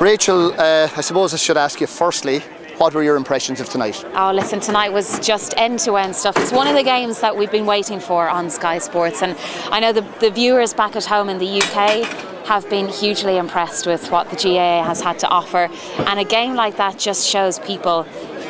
Rachel, I suppose I should ask you firstly, what were your impressions of tonight? Oh, listen, tonight was just end-to-end stuff. It's one of the games that we've been waiting for on Sky Sports, and I know the viewers back at home in the UK have been hugely impressed with what the GAA has had to offer, and a game like that just shows people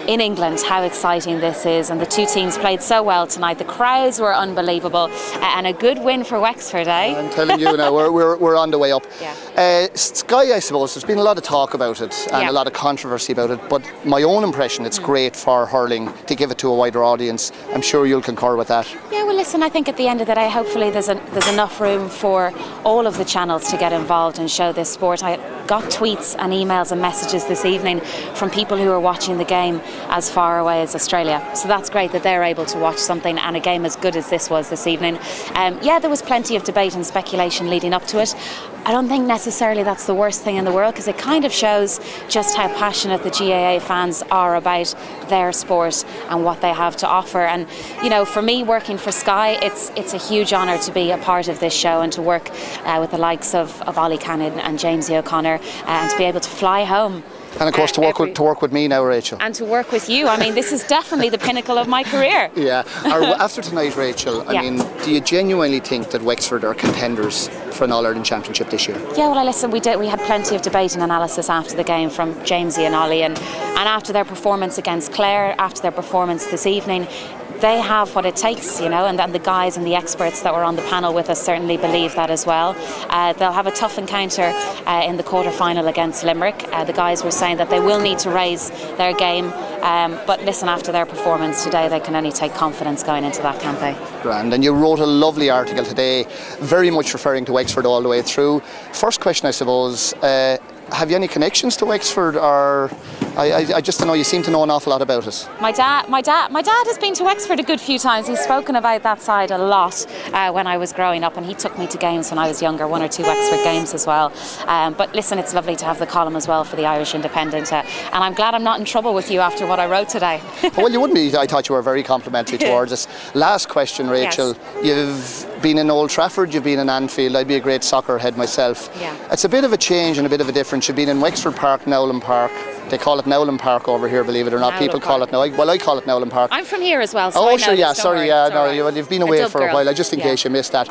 in England how exciting this is, and the two teams played so well tonight. The crowds were unbelievable, and a good win for Wexford, eh? I'm telling you now, we're on the way up. Yeah. Sky, I suppose, there's been a lot of talk about it and a lot of controversy about it, but my own impression, it's great for hurling to give it to a wider audience. I'm sure you'll concur with that. Yeah, well listen, I think at the end of the day, hopefully there's enough room for all of the channels to get involved and show this sport. I got tweets and emails and messages this evening from people who are watching the game as far away as Australia. So that's great that they're able to watch something and a game as good as this was this evening. Yeah, there was plenty of debate and speculation leading up to it. I don't think necessarily that's the worst thing in the world, because it kind of shows just how passionate the GAA fans are about their sport and what they have to offer. And you know, for me, working for Sky, it's a huge honour to be a part of this show and to work with the likes of Ollie Cannon and Jamesy O'Connor, and to be able to fly home. And of course to work with me now, Rachel. And to work with you. I mean, this is definitely the pinnacle of my career. Yeah. After tonight, Rachel, I mean, do you genuinely think that Wexford are contenders for an All-Ireland Championship this year? Yeah, well, listen, we had plenty of debate and analysis after the game from Jamesy and Ollie, and after their performance against Clare, after their performance this evening, they have what it takes, you know, and the guys and the experts that were on the panel with us certainly believe that as well. They'll have a tough encounter in the quarter-final against Limerick. The guys were saying that they will need to raise their game, but listen, after their performance today, they can only take confidence going into that campaign. Grand. And you wrote a lovely article today, very much referring to Wexford all the way through. First question, I suppose, have you any connections to Wexford, or I just don't know, you seem to know an awful lot about it. My dad has been to Wexford a good few times. He's spoken about that side a lot when I was growing up, and he took me to games when I was younger, one or two Wexford games as well. But listen, it's lovely to have the column as well for the Irish Independent, and I'm glad I'm not in trouble with you after what I wrote today. Well, you wouldn't be. I thought you were very complimentary towards us. Last question, Rachel. Yes. You've been in Old Trafford, you've been in Anfield. I'd be a great soccer head myself. Yeah. It's a bit of a change and a bit of a difference. You've been in Wexford Park, Nowlan Park. They call it Nowlan Park over here, believe it or not. Nowlan People Park. call it Well, I call it Nowlan Park. I'm from here as well, so oh, I know sure, this, yeah, don't sorry, worry, yeah, it's all right. you've been away for a girl. while. Just in case you missed that.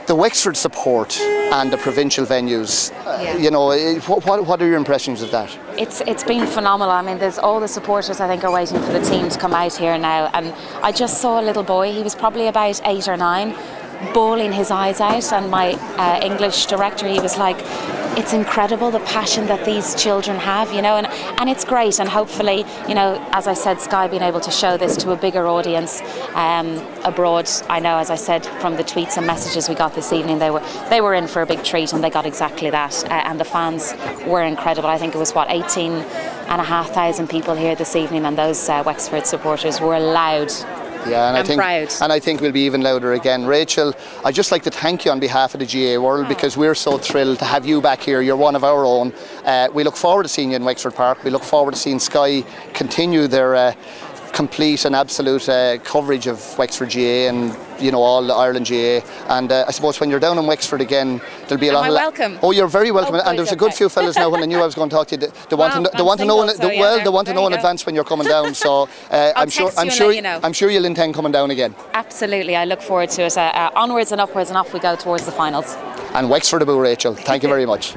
The Wexford support and the provincial venues, you know, what are your impressions of that? It's been phenomenal. I mean, there's all the supporters, I think, are waiting for the team to come out here now. And I just saw a little boy, he was probably about 8 or 9, bawling his eyes out, and my English director, he was like, it's incredible the passion that these children have, you know, and it's great, and hopefully, you know, as I said, Sky being able to show this to a bigger audience abroad. I know, as I said, from the tweets and messages we got this evening, they were in for a big treat, and they got exactly that, and the fans were incredible. I think it was 18,500 people here this evening, and those Wexford supporters were loud. Yeah, and I think we'll be even louder again. Rachel, I'd just like to thank you on behalf of the GAA world, because we're so thrilled to have you back here. You're one of our own. We look forward to seeing you in Wexford Park. We look forward to seeing Sky continue their complete and absolute coverage of Wexford GAA and, you know, all the Ireland GAA. And I suppose when you're down in Wexford again, there'll be a lot of... welcome? Oh, you're very welcome. And there's a good few fellas now, when I knew I was going to talk to you, they want to know in advance when you're coming down. So I'm sure you'll intend coming down again. Absolutely, I look forward to it. Onwards and upwards, and off we go towards the finals. And Wexford abou, Rachel. Thank you very much.